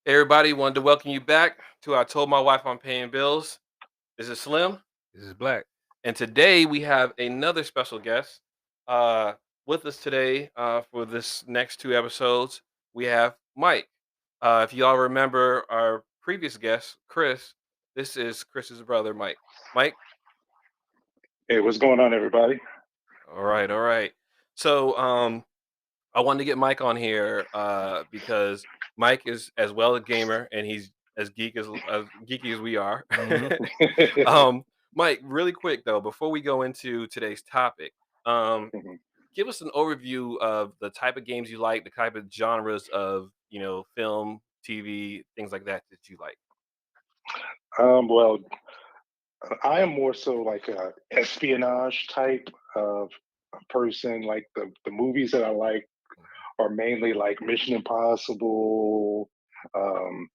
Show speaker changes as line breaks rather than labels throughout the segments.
Hey everybody, wanted to welcome you back to I Told My Wife I'm Paying Bills. This is Slim,
This is Black.
and today we have another special guest uh, with us today for this next two episodes. We have Mike. If y'all remember our previous guest, Chris, this is Chris's brother, Mike. Mike,
Hey, what's going on, everybody?
all right, all right. So I wanted to get Mike on here because Mike is as well a gamer and he's as geeky as we are.
Mhm.
um, Mike, really quick though, before we go into today's topic, um,
Mhm.
give us an overview of the type of games you like, the type of genres of film, TV, things like that that you like.
Well, I am more so like a espionage type of a person. Like the movies that I like are mainly like Mission Impossible. Um,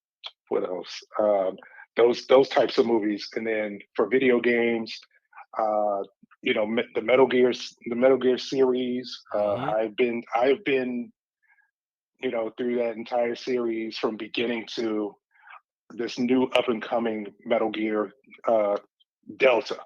what else? Those types of movies. And then for video games, uh, the Metal Gear series.
Mhm.
I've been through that entire series from beginning to this new up and coming Metal Gear uh, Delta.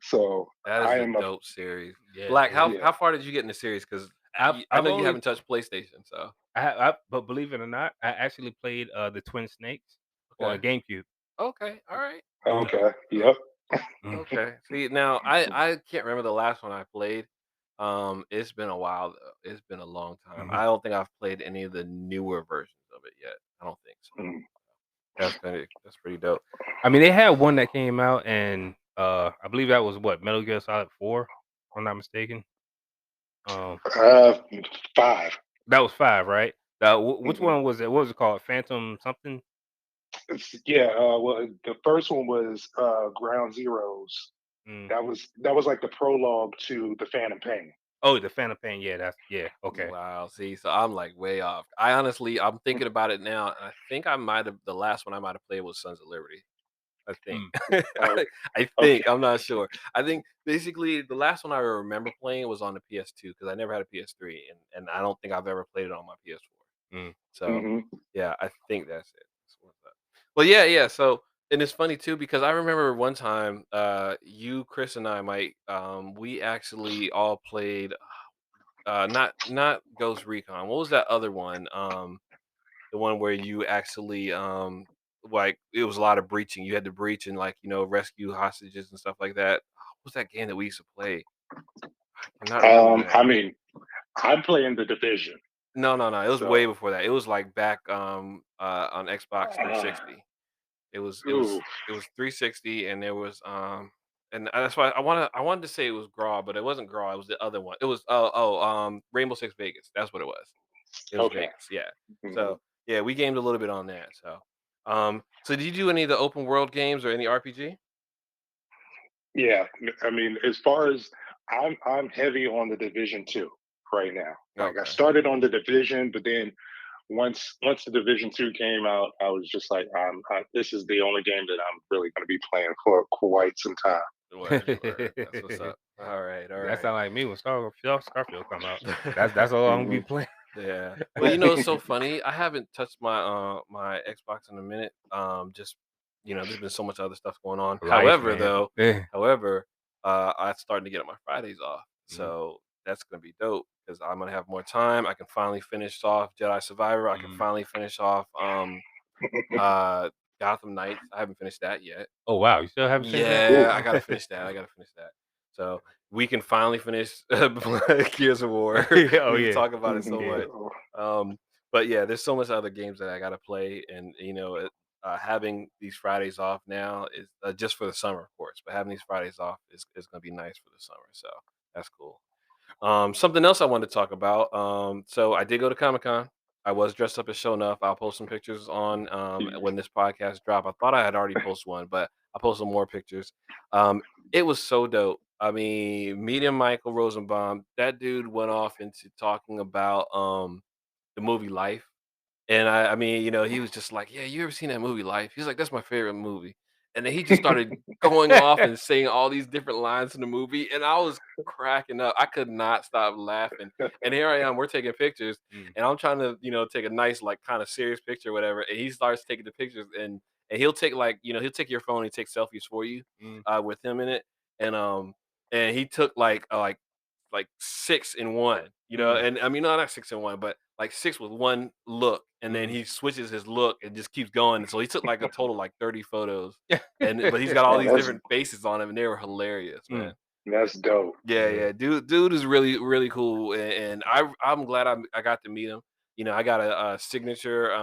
So
That is
I
a
am a
dope series.
Yeah,
Black,
it
how
is.
yeah.
how far did you get in the series? Because
I've
I
I've
know you
only
haven't touched PlayStation, so
but believe it or not, I actually played the Twin Snakes on
okay,
GameCube.
okay, all right.
Mhm.
Dope,
Okay.
dope.
Yep.
Mhm.
Okay. See, now I can't remember the last one I played. It's been a while though. It's been a long time.
Mhm.
I don't think I've played any of the newer versions of it yet. I don't think so.
Mm.
That's pretty dope.
I mean, they had one that came out, and I believe that was what Metal Gear Solid 4, if I'm not mistaken. Um,
Uh, Five.
that was 5, right? Which
Mhm.
one was it? What was it called? Phantom something?
Yeah. Well, the first one was Ground Zeroes.
Mm.
That was like the prologue to the Phantom Pain.
Oh, the Phantom Pain. Yeah, okay.
Wow. See, so I'm like way off. I'm thinking about it now. And I think I might have the last one I might have played was Sons of Liberty. I think.
Mm.
Oh,
I
okay.
think. I'm not sure. I think basically the last one I remember playing was on the PS2 because I never had a PS3 and I don't think I've ever played it on my PS4.
Mm.
So
Hmm.
yeah, I think that's it. That's what's up. Well, yeah, yeah. So and it's funny too because I remember one time, you, Chris, and I, Mike, we actually all played, not Ghost Recon. What was that other one? The one where you actually, like it was a lot of breaching. You had to breach and like rescue hostages and stuff like that. What was that game that we used to play? I cannot remember the name.
I mean, I'm playing the Division.
No, no, no. It was way
So,
before that. It was like back on Xbox
uh,
360. It was it
ooh,
was it was 360 and there was and that's why I wanted to say it was Graw, but it wasn't Graw, it was the other one. It was Rainbow Six Vegas. That's what it was. It was
okay.
Vegas, yeah.
Mhm.
So yeah, we gamed a little bit on that. So did you do any of the open world games or any RPG?
Yeah, I mean, as far as I'm heavy on the Division 2 right now. Like I
Okay.
started on the Division, but then once the Division 2 came out, I was just like, this is the only game that I'm really going to be playing for quite some time.
Word, word. That's what's up. All right, all
That
right.
sound like me when Starfield come out. That's all I'm gonna be
Hmm.
playing.
Yeah. Well, it's so funny. I haven't touched my Xbox in a minute. Just there's been so much other stuff going on.
Life,
However,
man.
though,
Yeah.
however, I'm starting to get my Fridays off,
Mhm,
so that's gonna be dope because I'm gonna have more time. I can finally finish off Jedi Survivor. I can
mhm.
finally finish off uh Gotham Knights. I haven't finished that yet.
Oh, wow, you still haven't finished
Yeah, I
Ooh.
gotta finish that. I gotta finish that. So we can finally finish Gears of War.
Yeah, oh,
We
yeah.
talk about it so
Mhm.
Yeah.
much. Um, but yeah, there's so much other games that I gotta play, and having these Fridays off now is just for the summer, of course. But having these Fridays off is gonna be nice for the summer, so that's cool. Something else I wanted to talk about. So I did go to Comic Con. I was dressed up as Show Enough. I'll post some pictures on when this podcast drop. I thought I had already posted one, but I'll post some more pictures. Um, it was so dope. I mean, meeting Michael Rosenbaum, that dude went off into talking about the movie Life. And I mean, he was just like, "Yeah, you ever seen that movie Life?" He's like, "That's my favorite movie." and then he just started going off and saying all these different lines in the movie, and I was cracking up. I could not stop laughing. And here I am, we're taking pictures,
Mm,
and I'm trying to, take a nice, like, kind of serious picture, or whatever. And he starts taking the pictures, and he'll take, like, he'll take your phone and take selfies for you,
mm,
with him in it. And he took like 6 in 1,
mm.
and I mean, no, not 6 in 1, but like six with one look, and then
Mm.
he switches his look and just keeps going. And so he took like a total like 30 photos, but he's got all
Oh,
these
that's
different faces on him, and they were hilarious, man.
Mm,
that's dope.
Yeah,
yeah.
yeah, dude is really, really cool, and I'm glad I got to meet him. I got a signature.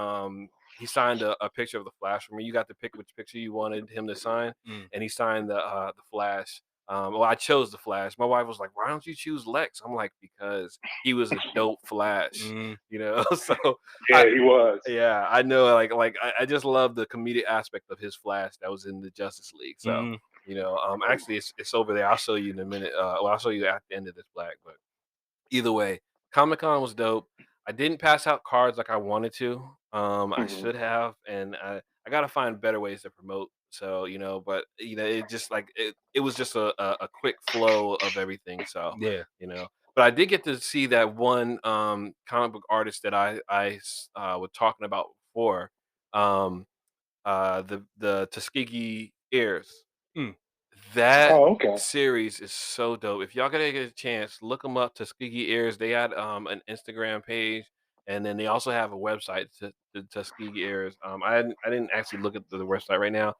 He signed a picture of the Flash for me. You got to pick which picture you wanted him to sign,
Mm.
and he signed the Flash. Well, I chose the Flash. My wife was like, "Why don't you choose Lex?" I'm like, "Because he was a dope Flash,"
Mm.
So I
Yeah, he was.
yeah, I know, like, I just love the comedic aspect of his Flash that was in the Justice League. So,
Mm.
actually, it's over there. I'll show you in a minute. Well, I'll show you at the end of this, Black. But either way, Comic Con was dope. I didn't pass out cards like I wanted to. I
Mhm.
should have, and I gotta find better ways to promote. So, but it just like it was just a quick flow of everything. So,
Yeah.
but I did get to see that one comic book artist that was talking about before. Um, the Tuskegee Ears.
Mm.
That
Oh, okay.
series is so dope. If y'all gotta get a chance, look them up, Tuskegee Ears. They had an Instagram page, and then they also have a website, the Tuskegee Ears. I didn't actually look at the website right now,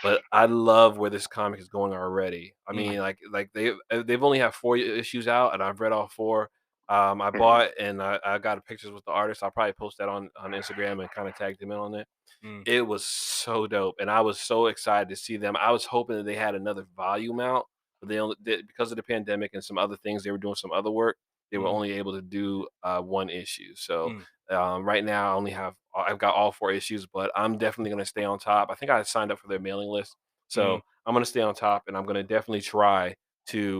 but I love where this comic is going already. I
Mm.
mean, like they've only have 4 issues out, and I've read all 4. I
Mhm.
bought, and I got pictures with the artist. I'll probably post that on Instagram and kind of tag them in on it.
Mm.
It was so dope, and I was so excited to see them. I was hoping that they had another volume out, but because of the pandemic and some other things, they were doing some other work. They were
Mm.
only able to do 1 issue. So
Mm.
right now, I've got all 4 issues, but I'm definitely going to stay on top. I think I signed up for their mailing list,
Mm.
so I'm going to stay on top, and I'm going to definitely try to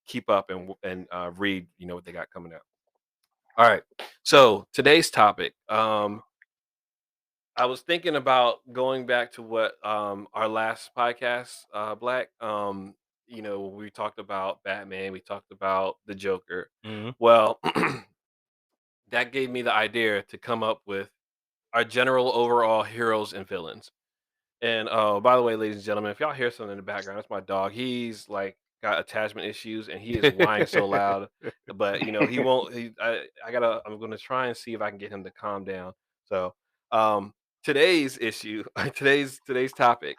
keep up and read what they got coming out. All right. So today's topic. I was thinking about going back to what our last podcast, Black. We talked about Batman, we talked about the Joker.
Mm.
Well, that gave me the idea to come up with our general overall heroes and villains. And oh, by the way, ladies and gentlemen, if y'all hear something in the background, that's my dog. He's like got attachment issues, and he is whining so loud. But he won't. I'm gonna try and see if I can get him to calm down. So, today's issue, today's topic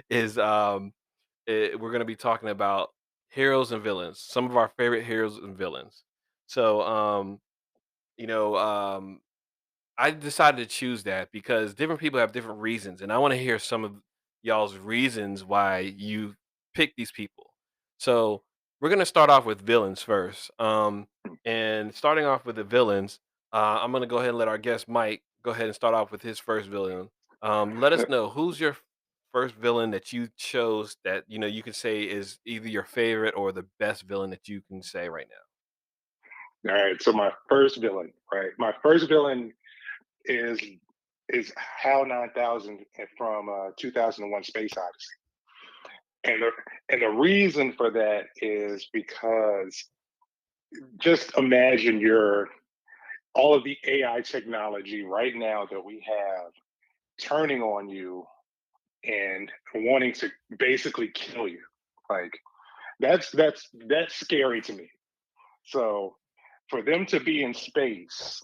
is we're gonna be talking about heroes and villains. Some of our favorite heroes and villains. So, you know, um, I decided to choose that because different people have different reasons, and I want to hear some of y'all's reasons why you pick these people. So we're gonna start off with villains first. And starting off with the villains, I'm gonna go ahead and let our guest Mike go ahead and start off with his first villain. Let us know who's your first villain that you chose that you can say is either your favorite or the best villain that you can say right now.
All right. So my first villain, right? My first villain is is HAL 9000 from 2001: Space Odyssey, and the reason for that is because just imagine your all of the AI technology right now that we have turning on you and wanting to basically kill you. Like that's scary to me. So for them to be in space,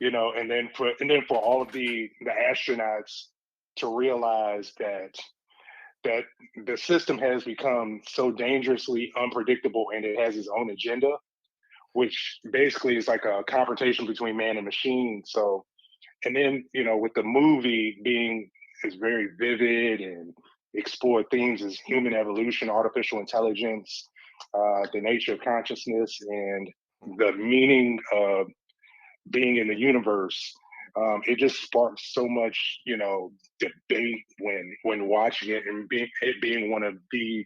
and then for all of the astronauts to realize that the system has become so dangerously unpredictable and it has its own agenda, which basically is like a confrontation between man and machine. So, and then with the movie being is very vivid and explore themes as human evolution, artificial intelligence, the nature of consciousness, and the meaning of being in the universe. It just sparks so much, debate when watching it, and it being one of the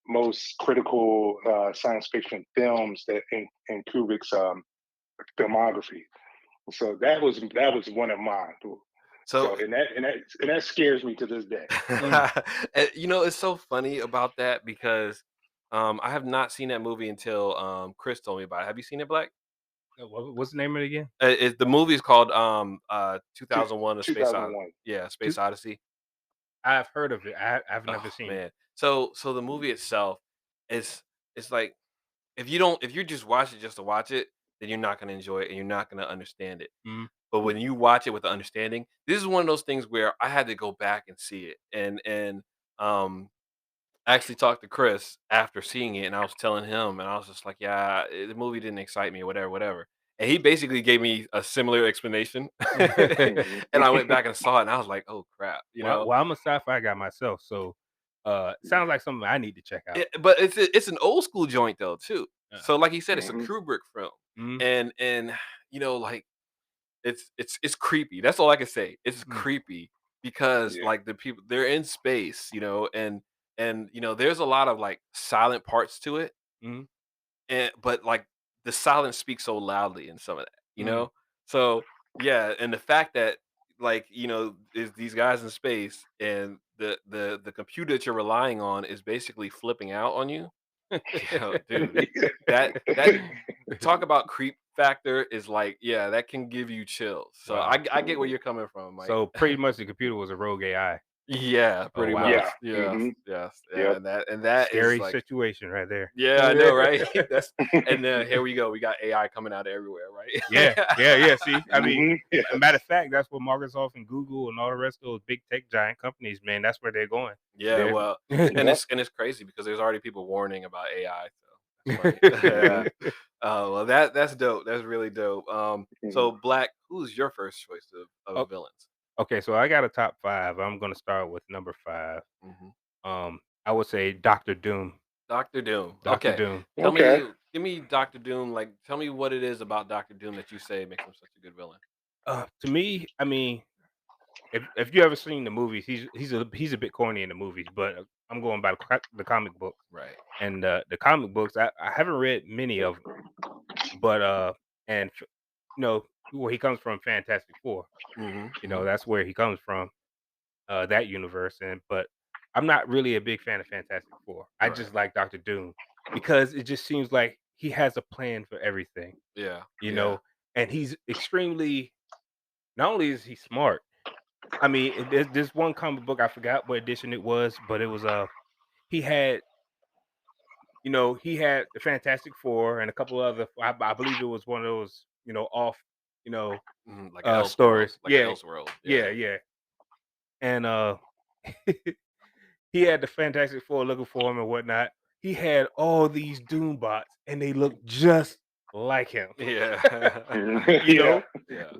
most critical science fiction films that in Kubrick's filmography. So that was one of mine. So
So
and that scares me to this day.
Mm.
and, it's so funny about that because I have not seen that movie until Chris told me about it. Have you seen it, Black?
What's the name of it again?
The movie is called
Two,
2001: A Space Odyssey.
2001.
Yeah,
Two
Space Odyssey.
I've heard of it. I've
Oh
never seen it.
man. So the movie itself is it's like if you just watch it just to watch it, then you're not gonna enjoy it and you're not gonna understand it.
Mm,
But when you watch it with the understanding, this is one of those things where I had to go back and see it. And um I actually talked to Chris after seeing it and I was telling him and I was just like, yeah, the movie didn't excite me, whatever, whatever. And he basically gave me a similar explanation.
mm.
And I went back and saw it and I was like, oh crap,
Well, I'm a sci-fi guy myself, so, sounds like something I need to check out.
But it's an old school joint though too.
Uh,
So like he said, it's a
Mhm.
Kubrick film.
mm,
And like it's creepy. That's all I can say. It's
mm,
creepy because
Yeah.
like the people they're in space, and there's a lot of like silent parts to it,
mm,
and but like the silence speaks so loudly in some of that,
mm,
So yeah, and the fact that like is these guys in space and the computer that you're relying on is basically flipping out on you. Dude, that talk about creep factor is like, yeah, that can give you chills. So
Wow.
I get where you're coming from, Mike.
So, pretty much the computer was a rogue AI.
Yeah,
Oh,
pretty
wow.
much.
Yeah.
Yes,
Hmm.
yes, yeah,
Yep.
and that is
Scary
like,
situation right there.
yeah, I know, right? That's and then here we go. We got AI coming out of everywhere,
Yeah,
right?
yeah, yeah, see, I mean, matter
Yes.
of fact, that's what Microsoft and Google and all the rest of those big tech giant companies, man, that's where they're going.
Yeah,
They're
well, and
Yep.
it's crazy because there's already people warning about AI, so that's funny. Yeah.
Hmm.
Well, that's dope. That's really dope. So
Hmm.
Black, who's your first choice of
Oh,
villains?
okay, so I got a top 5. I'm gonna start with number 5.
Mhm.
I would say Doctor Doom.
Doctor Doom.
Doctor
Okay.
Doom.
Okay.
Give me Doctor Doom. Like, tell me what it is about Doctor Doom that you say makes him such a good villain.
To me, I mean, if you ever seen the movies, he's a bit corny in the movies, but I'm going by the comic books.
Right.
And the comic books, I haven't read many of them, but and where he comes from, Fantastic Four.
Hmm.
That's where he comes from, that universe. And but I'm not really a big fan of Fantastic Four. I
Right.
just like Doctor Doom because it just seems like he has a plan for everything.
Yeah.
You
Yeah.
know, and he's extremely. Not only is he smart. I mean, there's this one comic book, I forgot what edition it was, but it was he had he had the Fantastic Four and a couple other. I believe it was one of those off you know
Like an Elseworld.
stories.
Like an
Yeah,
Elseworld.
yeah,
Yeah.
yeah. And he had the Fantastic Four looking for him and whatnot. He had all these Doom bots, and they looked just like him.
Yeah.
you
Yeah.
know,
Yeah.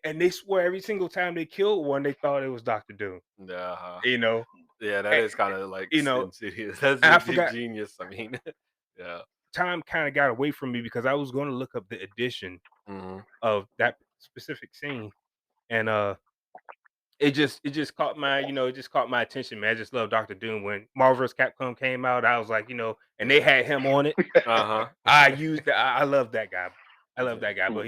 and they swear every single time they killed one, they thought it was Doctor Doom.
Yeah.
You know,
Yeah. That
and,
is kind of like
you know,
insidious. That's
and I forgot.
genius. I mean, yeah.
Time kind of got away from me because I was going to look up the edition
Hmm.
of that specific scene, and it just caught my it just caught my attention, man. I just love Doctor Doom. When Marvel vs. Capcom came out, I was like, and they
Yeah.
had him on it.
Uh
I
huh.
used that. I love that guy. I love
Yeah.
that guy. But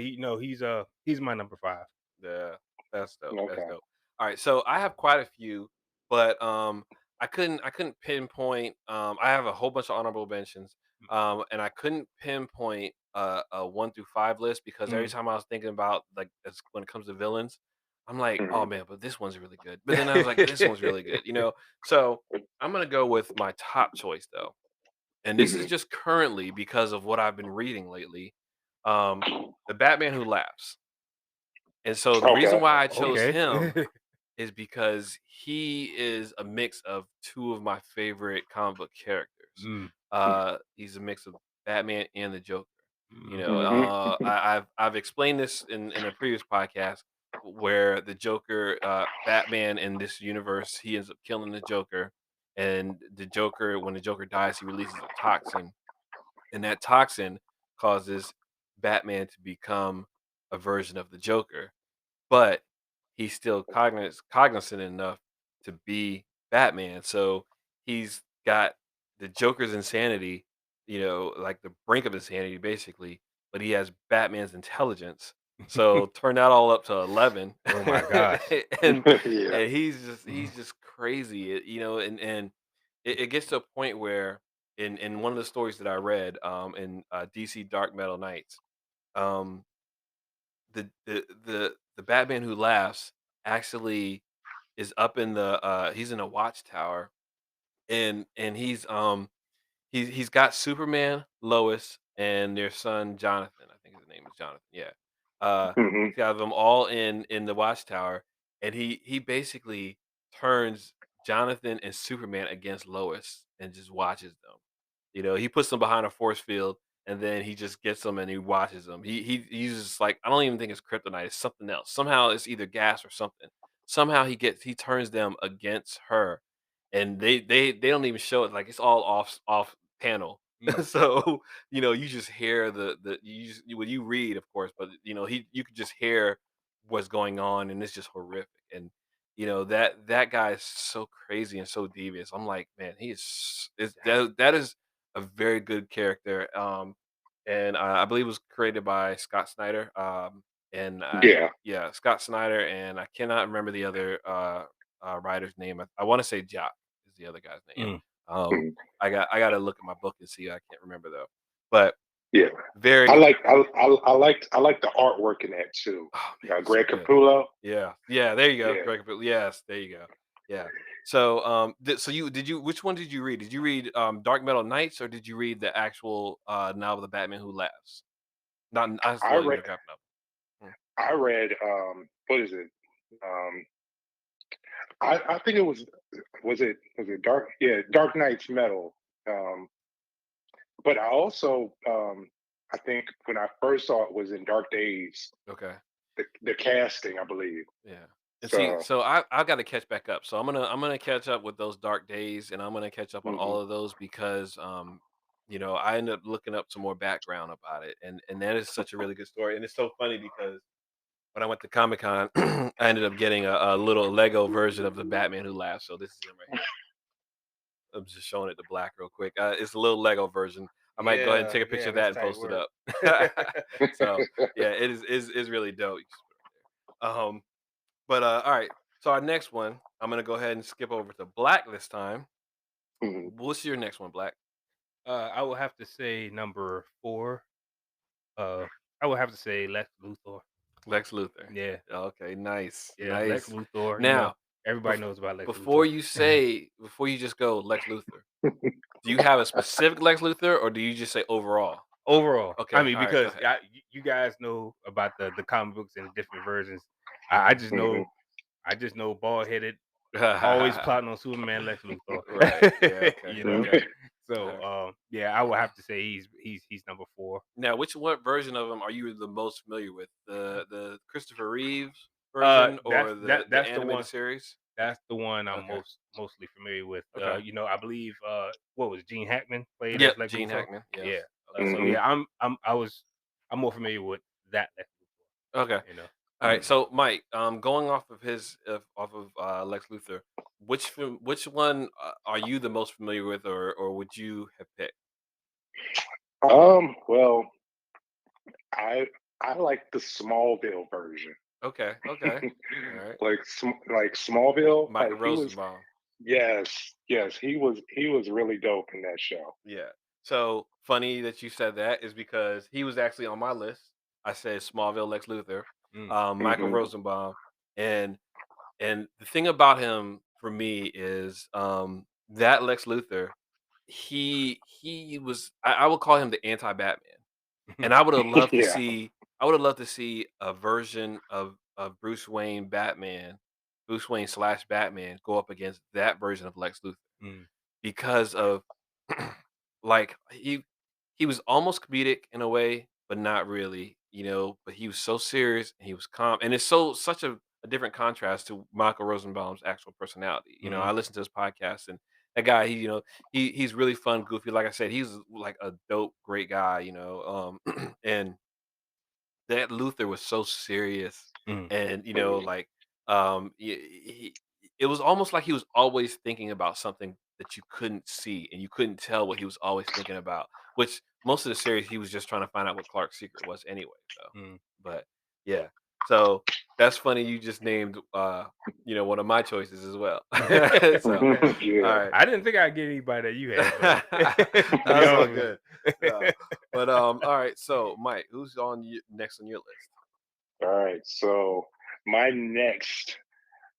he's my number 5.
Yeah, that's dope. That's
Okay.
dope. All right, so I have quite a few, but I couldn't pinpoint. I have a whole bunch of honorable mentions, and I couldn't pinpoint a 1 through 5 list because every
Mm.
time I was thinking about like when it comes to villains, I'm like, oh
Hmm.
man, but this one's really good. But then I was like, this one's really good. So I'm gonna go with my top choice though, and this is
Hmm.
just currently because of what I've been reading lately. Um, the Batman Who Laughs. And so the reason
Okay.
why I chose
Okay.
him is because he is a mix of two of my favorite comic book characters.
Mm,
He's a mix of Batman and the Joker.
mhm,
Hmm.
I've explained this in a previous podcast where the Joker, Batman in this universe, he ends up killing the Joker, and the Joker, when the Joker dies, he releases a toxin, and that toxin causes Batman to become a version of the Joker, but he's still cognizant enough to be Batman. So he's got the Joker's insanity, like the brink of insanity, basically, but he has Batman's intelligence. So turn that all up to 11.
Oh my gosh.
and
Yeah.
and he's just crazy. And it gets to a point where in one of the stories that I read in DC Dark Metal Knights, um the Batman Who Laughs actually is up in the he's in a watchtower, and he's got Superman, Lois, and their son Jonathan. I think his name is Jonathan. Yeah.
Hmm.
He's got them all in the watchtower, and he basically turns Jonathan and Superman against Lois and just watches them. He puts them behind a force field, and then he just gets them and he watches them. He uses, like, I don't even think it's kryptonite. It's something else. Somehow it's either gas or something. Somehow he turns them against her, and they don't even show it. Like, it's all off panel.
Mm,
So you just hear when you read, of course, but you could just hear what's going on, and it's just horrific. And that guy is so crazy and so devious. I'm like, man, that is a very good character. And I believe it was created by Scott Snyder. And
Yeah.
yeah, Scott Snyder, and I cannot remember the other writer's name. I want to say Jock is the other guy's name.
mm.
Um,
Mhm.
I got to look at my book and see. I can't remember though. But
Yeah. I
very,
like I like the artwork in that too.
oh man, it's so
Greg
good.
Capullo.
Yeah, yeah. There you go,
Yeah.
Greg. Yes, there you go. Yeah. So, so which one did you read? Did you read Dark Metal Knights, or did you read the actual novel, The Batman Who Laughs? Not,
I
well,
read
graphic novel.
I read what is it? Um I think it was it Dark, yeah, Dark Knight's Metal. Um but I also I think when I first saw it was in Dark Days,
Okay.
the casting, I believe.
Yeah. And see,
So
so I got to catch back up. So I'm gonna catch up with those Dark Days, and I'm gonna catch up on
mhm.
all of those because I ended up looking up some more background about it, and that is such a really good story. And it's so funny because when I went to Comic Con, I ended up getting a little Lego version of the Batman Who Laughs. So this is him right here. I'm just showing it to Black real quick. It's a little Lego version. I might go ahead and
Yeah,
take a picture
yeah,
of that
that's
and
tight
post it
work.
up. So yeah, it is really dope. You just put it right there. But all right. So our next one, I'm gonna go ahead and skip over to Black this time.
Mhm.
What's your next one, Black?
I will have to say number 4. Uh, I would have to say Lex Luthor.
Lex Luthor.
Yeah,
Okay, nice,
yeah, Lex
nice.
Luthor.
Now,
Everybody
bef-
knows about Lex
before
Luthor.
you just go Lex Luthor, do you have a specific Lex Luthor, or do you just say overall?
Overall, I
Okay,
mean,
all right, go
because
ahead.
you guys know about the comic books and the different versions. I
Mhm.
just
Mhm.
know, bald headed, always plotting on Superman, Lex Luthor.
Right. Yeah. Okay.
you know,
Okay. All
so
right.
yeah, I would have to say he's number 4.
Now, what version of him are you the most familiar with? The Christopher Reeves version, or the
That's the
animated
one.
series?
That's the one I'm
Okay.
mostly familiar with.
Okay.
I believe what was Gene Hackman played
Yep.
as Lex
Gene
Luthor.
Hackman. Yes.
Yeah.
Okay.
So
Mhm.
yeah, I'm more familiar with that Lex
Okay.
Luthor.
All right. So, Mike, going off of Lex Luthor, which one are you the most familiar with, or would you have picked?
Well, I I like the Smallville version.
Okay. Okay. All right.
Like Smallville,
Michael
like he was.
Rosenbaum.
Yes, yes, he was really dope in that show.
Yeah. So funny that you said that is because he was actually on my list. I said Smallville Lex Luthor,
Mm,
Michael
Mhm.
Rosenbaum, and the thing about him for me is that Lex Luthor, he was, I would call him the anti Batman, and
Yeah.
I would have loved to see a version of Bruce Wayne slash Batman go up against that version of Lex Luthor
mm,
because of like he was almost comedic in a way, but not really, but he was so serious and he was calm. And it's such a different contrast to Michael Rosenbaum's actual personality. I
mm,
listened to his podcast, and that guy, he's really fun, goofy. Like I said, he's like a dope, great guy, and that Luther was so serious,
mm,
and
Mhm.
like it was almost like he was always thinking about something that you couldn't see, and you couldn't tell what he was always thinking about. Which most of the series he was just trying to find out what Clark's secret was anyway. So,
mm.
but Yeah. So that's funny. You just named, one of my choices as well. So, all
Yeah.
right.
I didn't think I'd get anybody that you had, but to be
That's all
honest with
good.
you.
But all right. So, Mike, who's on next on your list?
All right. So my next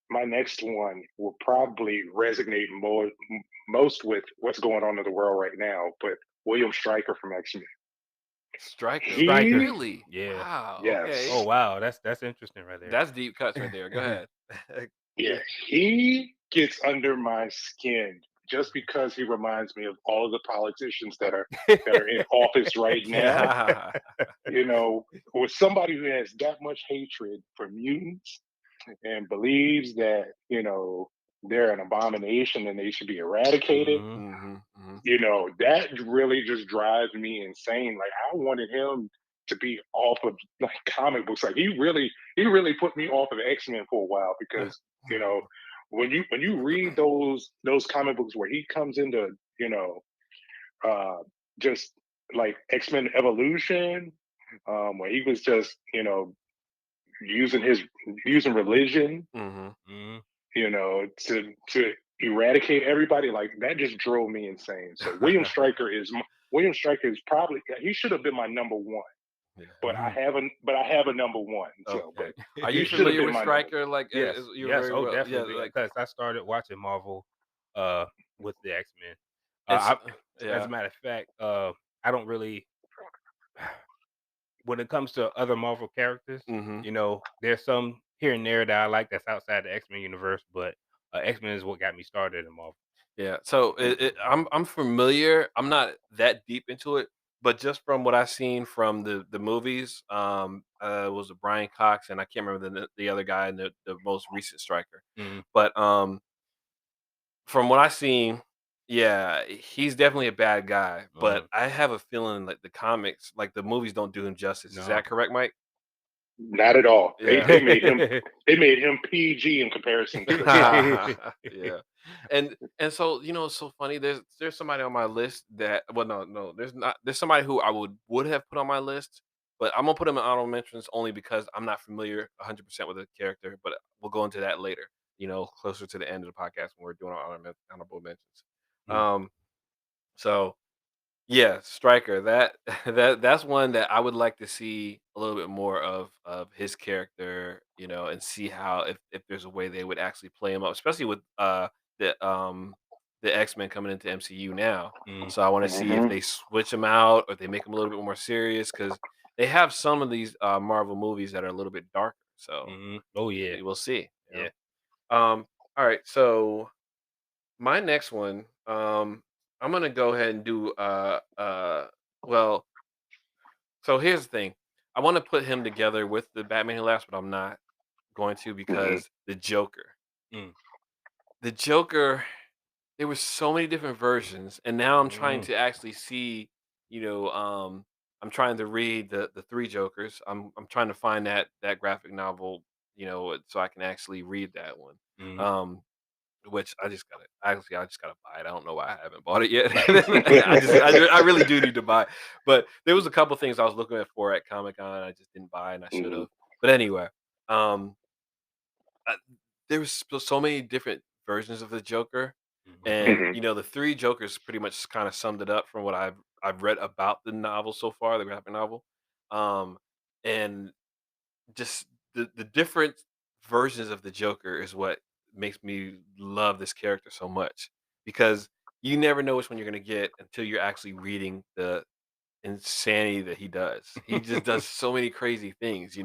my next one will probably resonate most with what's going on in the world right now. But William Stryker from X Men.
Striker.
He,
Striker.
Really?
Yeah.
Wow. Okay.
Oh
yes,
wow, that's interesting right
That's deep cuts right there. Go
there.
ahead.
yeah,
Yeah.
he gets under my skin just because he reminds me of all of the politicians that are in office right now.
Yeah.
You know, with somebody who has that much hatred for mutants and believes that they're an abomination and they should be eradicated.
Mhm.
Hmm. Hmm.
That really just drives me insane. Like I wanted him to be off of like comic books. Like he really put me off of X-Men for a while because, you know, when you read those comic books where he comes into, uh just like X-Men Evolution, where he was just, using his using religion,
Hmm.
Mhm.
to eradicate everybody, like that just drove me insane. So William Stryker is probably, he should have been my number one,
Yeah.
but I
Mhm.
haven't but I have a number one. So
Okay.
but
Are you
he should have
familiar
been
with
my number
Stryker? Like,
Yes.
you're
Yes.
very
Oh,
well. Yeah.
definitely.
Like,
Because I started watching Marvel, uh, with the X Men.
it's
I, as a
yeah.
matter of fact, I don't really. When it comes to other Marvel characters,
Hmm.
there's some here and there that I like that's outside the X Men universe, but X Men is what got me started in Marvel.
Yeah. So I'm familiar. I'm not that deep into it, but just from what I've seen from the movies, was it Brian Cox and I can't remember the other guy in the most recent Striker,
Mhm.
but from what I've seen, yeah, he's definitely a bad guy. But
Mhm.
I have a feeling like the comics, like the movies, don't do him justice. Is
No.
that correct, Mike?
not at all. They
Yeah.
they made him they made him PG in comparison to the comics.
Yeah. And so, it's so funny. There's somebody on my list that, well, no, there's not. There's somebody who I would have put on my list, but I'm gonna put him in honorable mentions only because I'm not familiar 100% with the character. But we'll go into that later. Closer to the end of the podcast when we're doing our honorable mentions.
Mm,
Um. So yeah, Striker. That that's one that I would like to see a little bit more of his character, and see how if there's a way they would actually play him up, especially with the um the X-Men coming into MCU now.
mm,
So I want to see if
Hmm.
they switch him out or they make him a little bit more serious because they have some of these Marvel movies that are a little bit darker. So
mhm. Oh yeah,
we'll see.
yeah.
All right, so my next one, I'm gonna go ahead and do well, so here's the thing. I want to put him together with the Batman Who Laughs, but I'm not going to
Hmm.
because the Joker.
Mm,
The Joker, there were so many different versions, and now I'm trying
mhm,
to actually see, you know, I'm trying to read the Three Jokers. I'm trying to find that graphic novel, so I can actually read that one.
mhm.
Um, Which I just gotta buy it. I don't know why I haven't bought it yet. I really do need to buy it. But there was a couple things I was looking at for at Comic Con I just didn't buy and I should
Hmm.
have. But anyway, um, there was so many different versions of the Joker,
Mhm.
and
Hmm.
the Three Jokers pretty much kind of summed it up from what I've read about the novel so far, the graphic novel, um, and just the different versions of the Joker is what makes me love this character so much because you never know which one you're gonna get until you're actually reading the insanity that he does. He just does so many crazy things,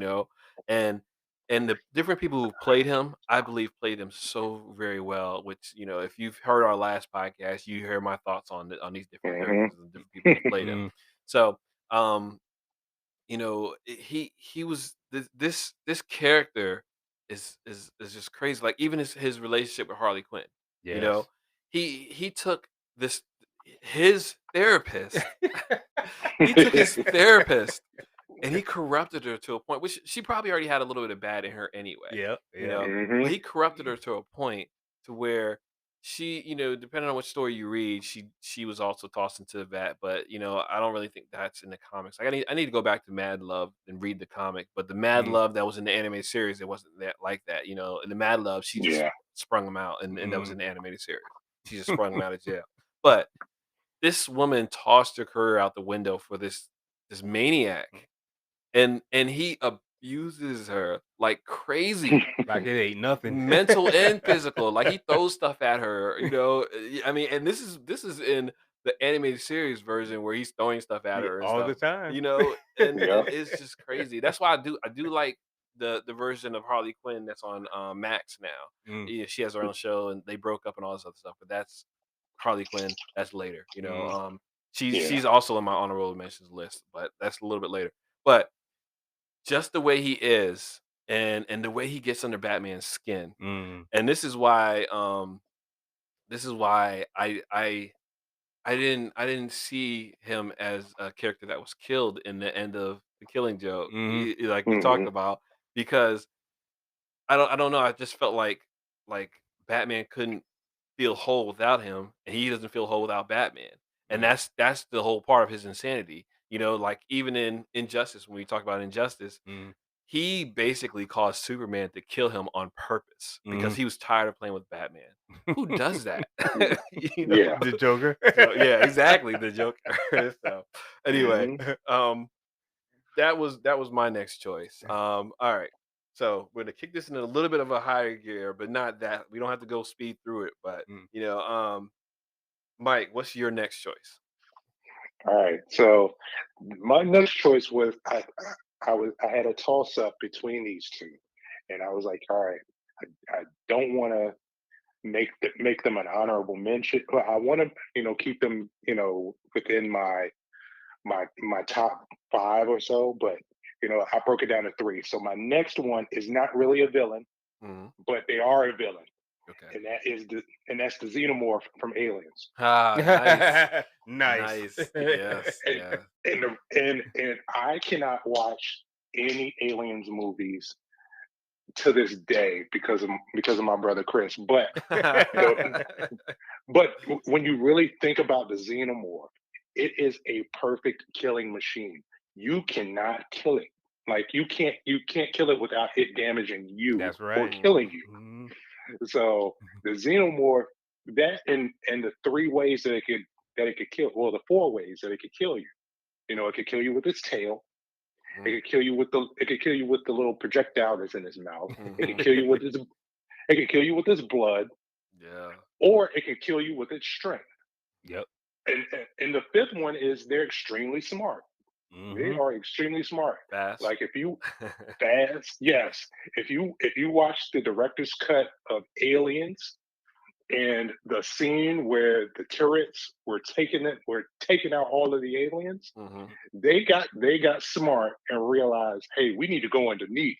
and the different people who played him, I believe, played him so very well. Which if you've heard our last podcast, you hear my thoughts on these different
Hmm.
characters and different people who played him.
Mm,
So, he was this character is just crazy. Like even his relationship with Harley Quinn, you know,
yes.
he took this his therapist, he took his therapist and he corrupted her to a point which she probably already had a little bit of bad in her anyway,
Yep, yep.
but
Hmm.
he corrupted her to a point to where she, depending on which story you read, she was also tossed into the vat, but I don't really think that's in the comics. Like I need to go back to Mad Love and read the comic, but the Mad
Mm,
Love that was in the animated series, it wasn't that like that. In the Mad Love, she just
Yeah.
sprung him out, and that was
mm.
in the animated series. She just sprung him out of jail. But this woman tossed her career out the window for this maniac, and he abuses her like crazy.
Like it ain't nothing.
Mental and physical, like, he throws stuff at her, I mean, and this is in the animated series version where he's throwing stuff at
Yeah,
her and
all
stuff,
the time.
and
Yeah.
it's just crazy. That's why I do like the version of Harley Quinn that's on, Max now.
Mm,
Yeah, she has her own show, and they broke up and all this other stuff, but that's Harley Quinn, that's later.
mm,
She's
Yeah.
she's also on my honorable mentions list, but that's a little bit later. But just the way he is, and the way he gets under Batman's skin,
mm,
and this is why I didn't see him as a character that was killed in the end of The Killing Joke,
mhm,
like we talked
Hmm.
about, because I don't know, I just felt like Batman couldn't feel whole without him, and he doesn't feel whole without Batman, and
mm,
that's the whole part of his insanity, like, even in Injustice, when we talk about Injustice,
mm,
he basically caused Superman to kill him on purpose because
mhm.
he was tired of playing with Batman. Who does that? You know?
Yeah.
The Joker.
So yeah, exactly, the Joker. So anyway,
Hmm.
um, that was my next choice. All right. So we're gonna kick this in a little bit of a higher gear, but not that we don't have to go speed through it. But
Mm,
Mike, what's your next choice?
All right. So my next choice was I had a toss up between these two, and I was like, all right, I don't want to make them an honorable mention. Well, I want to keep them within my top five or so, but I broke it down to three. So my next one is not really a villain,
Mhm.
but they are a villain,
Okay.
and that's the xenomorph from Aliens.
Ah, nice,
nice.
nice. Yes,
And
yeah.
and I cannot watch any Aliens movies to this day because of my brother Chris. The but when you really think about the xenomorph, it is a perfect killing machine. You cannot kill it. Like you can't kill it without it damaging you
That's
or
right.
killing you.
Mhm.
So the xenomorph, that and the three ways that it could kill, well, the four ways that it could kill you. It could kill you with its tail. It
Mhm,
could kill you with the little projectile that's in his mouth. It could
mhm.
kill you with its it could kill you with its blood,
Yeah.
or it could kill you with its strength.
Yep.
And the fifth one is they're extremely smart. They
Mhm.
are extremely smart.
Fast.
Like if you fast, yes. If you watch the director's cut of Aliens, and the scene where the turrets were taking out all of the aliens,
Mhm.
they got smart and realized, hey, we need to go underneath.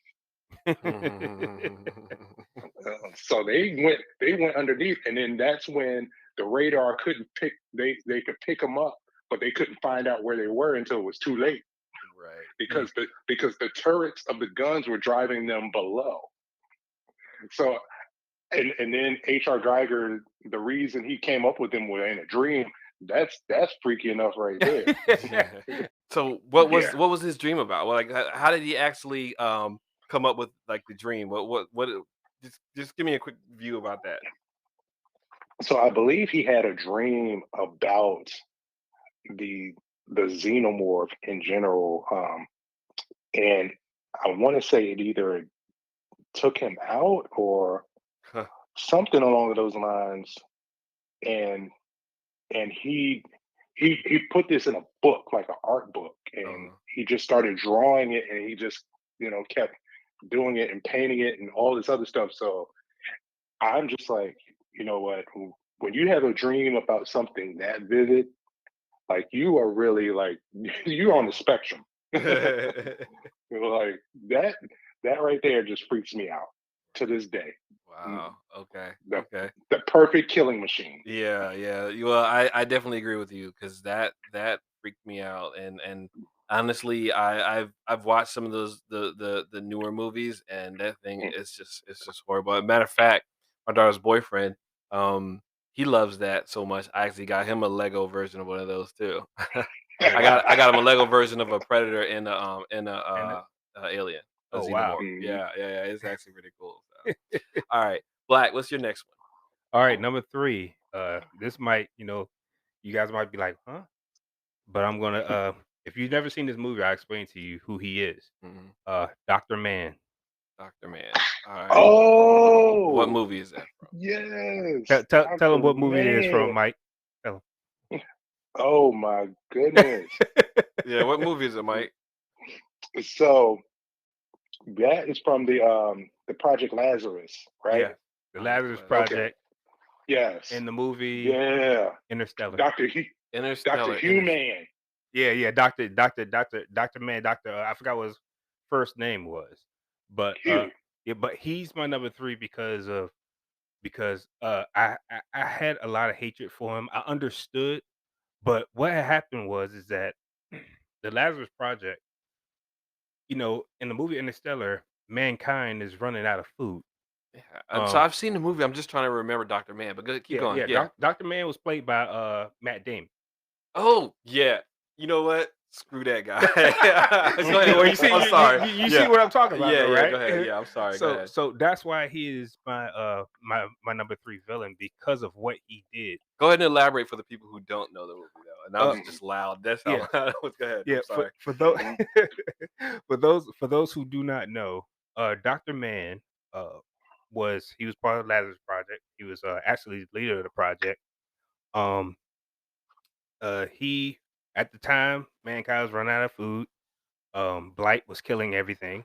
So they went underneath, and then that's when the radar couldn't pick. They could pick them up, but they couldn't find out where they were until it was too late
Right.
Mm.
because the turrets of the guns were driving them below. So and then H.R. Geiger, the reason he came up with them were in a dream. That's freaky enough right there.
So what was
Yeah.
what was his dream about? Well, like, how did he actually come up with like the dream? Just give me a quick view about that.
So I believe he had a dream about the the xenomorph in general, and I want to say it either took him out or
Huh.
something along those lines, and and he put this in a book, like an art book, and
Uh-huh.
he just started drawing it, and he just kept doing it and painting it and all this other stuff. So I'm just like, you know what? When you have a dream about something that vivid, like you are really like you're on the
Yeah.
spectrum. Like that that right there just freaks me out to this day. Mm,
Wow. Okay.
The
Okay.
the perfect killing machine.
Yeah. Yeah. Well, I definitely agree with you because that freaked me out, and honestly, I've watched some of those the newer movies, and that thing
Mm,
is just it's just horrible. Matter of fact, my daughter's boyfriend. he loves that so much. I actually got him a Lego version of one of those too.
Oh wow.
I got him a Lego version of a Predator and a
And
Alien, a
oh wow.
Xenomorph.
Mhm.
Yeah, yeah, yeah. It's actually pretty cool. So. All right, Black. What's your next
All right, number 3. This might, you guys might be like, huh? But I'm gonna if you've never seen this movie, I'll explain to you who he is.
one?
Dr. Man.
Doctor Man. All right. What
Oh,
movie is that from?
yes,
Tell him
Dr.
what movie it is from,
Man.
Mike. Tell
Oh my goodness.
him.
Yeah, what movie is it, Mike?
So that is from the Project Lazarus, right?
Yes, the
Project
Lazarus
Lazarus.
Okay.
Project
Yes.
in the movie
Yeah.
Interstellar.
Dr.
Interstellar.
Human.
Yeah, yeah, Doctor Man, Doctor. I forgot what his first name was, but
Hugh.
yeah, but he's my number 3 because I had a lot of hatred for him. I understood, but what had happened was is that the Lazarus Project, in the movie Interstellar, mankind is running out of food.
Yeah. So
Um,
I've seen the movie. I'm just trying to remember Doctor Man. But good, keep
yeah,
going.
yeah.
Yeah.
Doctor Man was played by Matt Damon.
Oh yeah. You know what? Screw that guy. Go ahead.
Well, you see,
I'm sorry.
you see
Yeah.
what I'm talking about,
Yeah.
though,
Yeah.
right?
Go ahead. Yeah. I'm sorry. Go ahead.
So that's why he is my number 3 villain because of what he did.
Go ahead and elaborate for the people who don't know the movie though. And I
Uh,
was just loud. That's how
yeah,
loud I was. Go ahead.
yeah.
I'm sorry.
For those
Mhm.
for those who do not know, Doctor Man uh he was part of the Lazarus Project. He was actually the leader of the project. Um, he at the time mankind was running out of food. Blight was killing everything.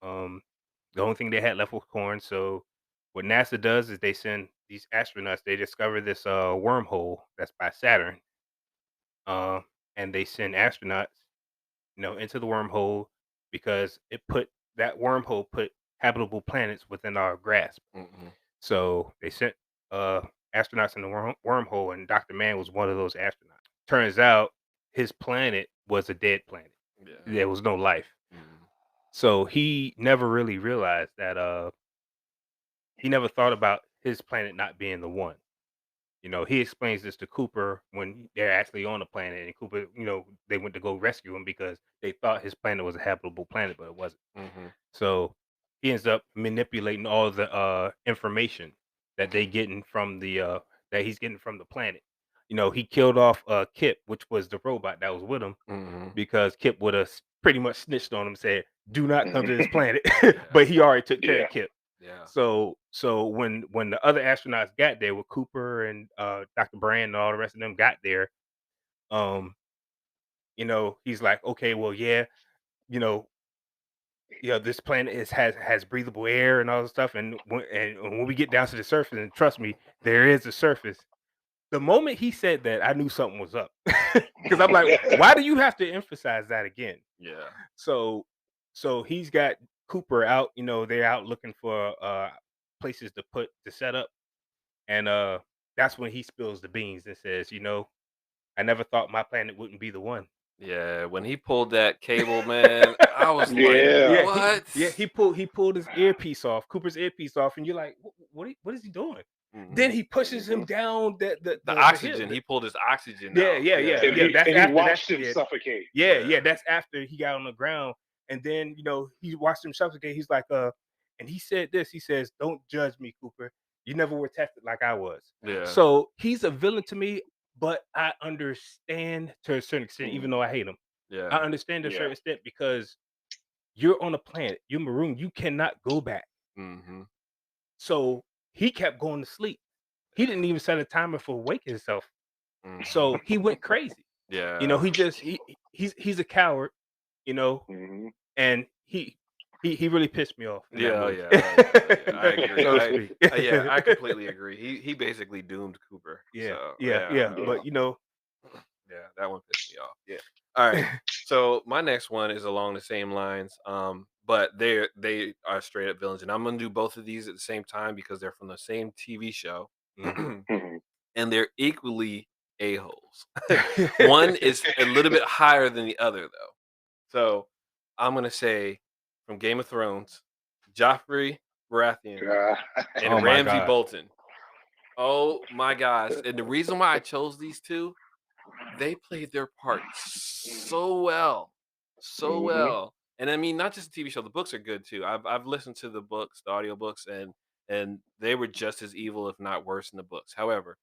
Um, the only thing they had left was corn. So what NASA does is they send these astronauts. They discover this wormhole that's by Saturn, uh, and they send astronauts, into the wormhole because that wormhole put habitable planets within our grasp.
Hmm.
So they sent uh, astronauts in the wormhole, and Dr. Man was one of those astronauts. Turns out his planet was a dead planet.
Yeah.
There was no life.
Mhm.
So he never really realized that he never thought about his planet not being the one. He explains this to Cooper when they're actually on the planet, and Cooper, they went to go rescue him because they thought his planet was a habitable planet, but it wasn't.
Mhm.
So he ends up manipulating all the information that they getting from the that he's getting from the planet. He killed off Kip, which was the robot that was with him,
Mhm.
because Kip would have pretty much snitched on him, said, "Do not come to this
Mhm.
planet,"
Yeah.
but he already took care
Yeah.
of Kip.
Yeah.
So when the other astronauts got there, with Cooper and Dr. Brand and all the rest of them got there, um, he's like, okay, well, yeah, you know, this planet has breathable air and all this stuff, and when we get down to the surface, and trust me, there is a surface. The moment he said that, I knew something was up, because I'm like, why do you have to emphasize that again?
Yeah.
So so he's got Cooper out, they're out looking for places to set up. And that's when he spills the beans and says, I never thought my planet wouldn't be the one.
Yeah. When he pulled that cable, man, I was like,
Yeah.
Yeah,
"What?"
he pulled his earpiece off, Cooper's earpiece off, and you're like, what is he doing? Then
Mhm.
he pushes him
Mhm.
down
The
the hill.
oxygen. He pulled his oxygen
Yeah,
out.
yeah, yeah,
And
Yeah.
yeah.
he
That's
and he
after that.
watched him
Yeah,
suffocate.
yeah,
Yeah.
yeah. That's after he got on the ground, and then he watched him suffocate. He's like, and he said this. He says, "Don't judge me, Cooper. You never were tested like I was."
Yeah.
So he's a villain to me, but I understand to a certain extent, even though
Mhm.
I hate him. I
Yeah.
understand to a
Yeah.
certain extent because you're on a planet, you're marooned, you cannot go back.
Mhm.
So he kept going to sleep. He didn't even set a timer for waking himself.
Mhm.
So he went crazy.
Yeah.
He just he's a coward, you know,
Mhm.
and he really pissed me off in that
Yeah. Oh
movie.
yeah. Oh yeah. Oh yeah. I agree.
So to speak.
Yeah. I completely agree. He basically doomed Cooper.
Yeah,
So
yeah,
yeah.
yeah.
That
Yeah.
But
was, yeah. That one pissed me off.
yeah.
All right. So my next one is along the same lines. But they are straight up villains, and I'm gonna do both of these at the same time because they're from the same TV show,
Mhm.
Mhm.
and they're equally a holes. One is a little bit higher than the other, though. So I'm gonna say from Game of Thrones, Joffrey Baratheon
Uh,
and
Oh my
Ramsay
god.
Bolton. Oh my gosh! And the reason why I chose these two, they played their part so well, so
Hmm.
well. And I mean, not just the TV show. The books are good too. I've listened to the books, the audiobooks, and they were just as evil, if not worse, in the books. However,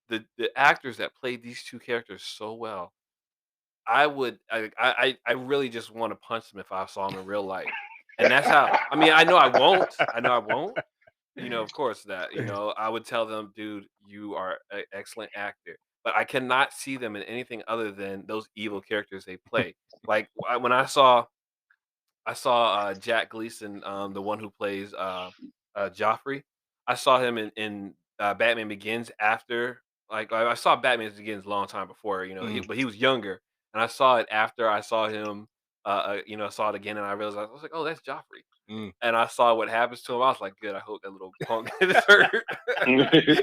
the actors that played these two characters so well, I really just want to punch them if I saw them in real life. And that's how. I mean, I know I won't. I know I won't. Of course that, I would tell them, "Dude, you are an excellent actor." But I cannot see them in anything other than those evil characters they play. Like when I saw Jack Gleason, the one who plays Joffrey. I saw him in Batman Begins after. Like I saw Batman Begins a long time before,
Mm,
but he was younger, and I saw it after I saw him. I saw it again, and I realized I was like, "Oh, that's Joffrey."
mm.
And I saw what happens to him. I was like, "Good. I hope that little punk gets hurt."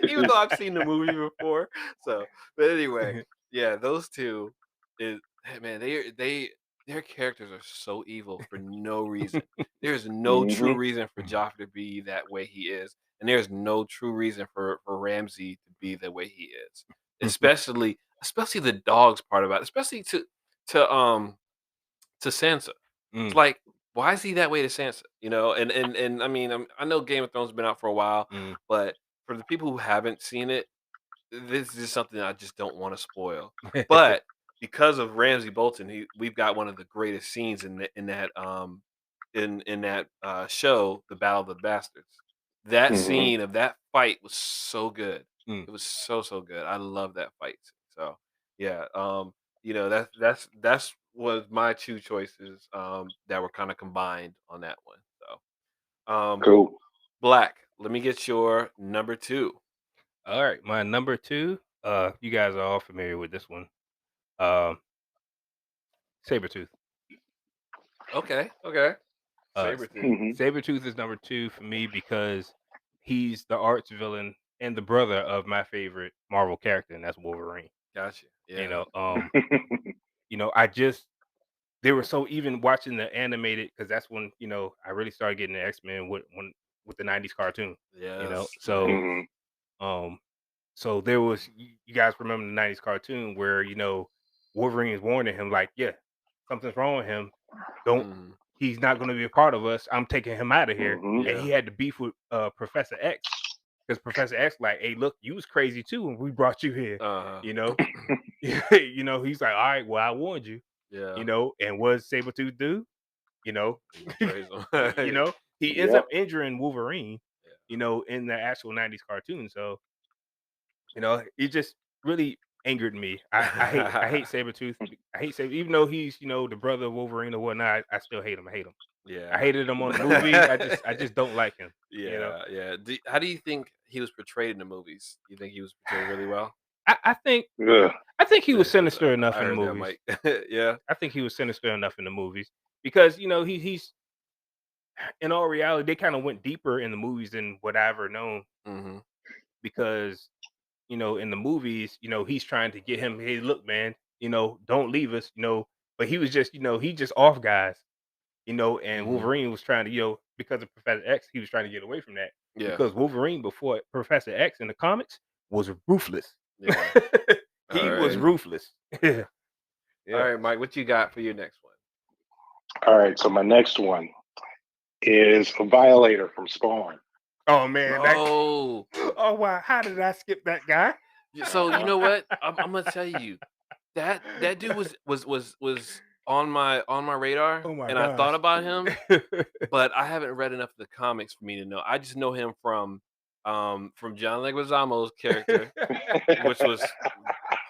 Even though I've seen the movie before. So, but anyway, yeah, those two is man, their characters are so evil for no reason. There's no true
Hmm.
reason for Joffrey to be that way he is, and there's no true reason for Ramsay to be the way he is. Especially the dogs part about it, especially to to Sansa. It's
Mm,
like, why is he that way to Sansa? And I mean, I know Game of Thrones has been out for a while,
mm.
but for the people who haven't seen it, this is just something I just don't want to spoil. But because of Ramsey Bolton, we've got one of the greatest scenes in that show, The Battle of the Bastards. That
Hmm.
scene of that fight was so good.
Mm.
It was so good. I love that fight. So yeah, that's was my two choices that were kind of combined on that one. So
Cool.
Black, let me get your number two.
All right, my number 2, you guys are all familiar with this one. Um, Sabretooth.
Okay, okay. Sabretooth.
Hmm.
Sabretooth is number 2 for me because he's the arch villain and the brother of my favorite Marvel character, and that's Wolverine.
Gotcha.
You
Yeah.
know, I just they were so even watching the animated because that's when I really started getting the X-Men with the '90s cartoon.
Yes.
So
Nice.
Hmm.
um so there was you guys remember the '90s cartoon where Wolverine is warning him like, yeah, something's wrong with him. Don't
Mhm.
He's not going to be a part of us. I'm taking him out of here.
Hmm.
And he
Yeah.
had to beef with Professor X because Professor X like, hey, look, you was crazy too when we brought you here.
Uh-huh.
You know, he's like, all right, well, I warned you.
Yeah.
And what does Sabretooth do? You know,
He betrays him.
you know, he ends
Yep.
up injuring Wolverine.
Yeah.
In the actual '90s cartoon. So it just really angered me. I hate Sabretooth. I hate Saber even though he's, the brother of Wolverine or whatnot, I still hate him. I hate him. I
Yeah.
hated him on the movies. I just don't like him, you know.
Yeah, yeah. How do you think he was portrayed in the movies? You think he was portrayed really well?
I, I think
Ugh.
I think he was sinister enough
I
in the
heard that,
movies.
Mike. Yeah.
I think he was sinister enough in the movies because he's in all reality they kind of went deeper in the movies than what I ever known
Mhm.
because in the movies, he's trying to get him, hey, look, man, don't leave us, but he was just, he just off guys, and
Mhm.
Wolverine was trying to, because of Professor X, he was trying to get away from that
Yeah.
because Wolverine before Professor X in the comics was ruthless.
Yeah. All
He was
right.
Hmm.
ruthless. Yeah.
All right, Mike, what you got for your next one?
All right. So my next one is a Violator from Spawn.
Oh man, that.
Oh.
Oh wow, how did I skip that guy?
So you know what? I'm gonna tell you that dude was on my radar,
Oh my
and I thought
gosh.
about him, but I haven't read enough of the comics for me to know. I just know him from John Leguizamo's character, which was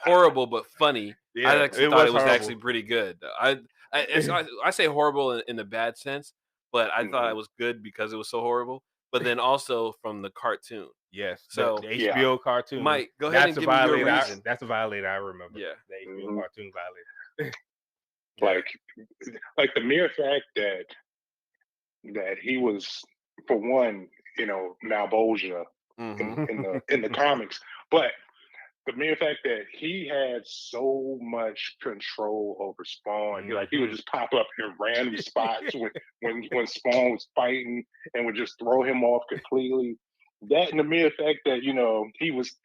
horrible but funny. I
Yeah,
actually
it
thought it
was
was actually
horrible.
pretty good. I say horrible in the bad sense, but I thought
Hmm.
it was good because it was so horrible. But then also from the cartoon.
Yes, the
So,
Yeah.
HBO cartoon.
Mike, go ahead and give me your reason.
That's a violator I remember.
Yeah.
The HBO
Hmm.
cartoon violator.
Yeah.
Like, the mere fact that he was, for one, Malbolgia
Mhm.
in the comics, but the mere fact that he had so much control over Spawn, he would
Mhm.
just pop up in random spots when Spawn was fighting and would just throw him off completely. that and the mere fact that he was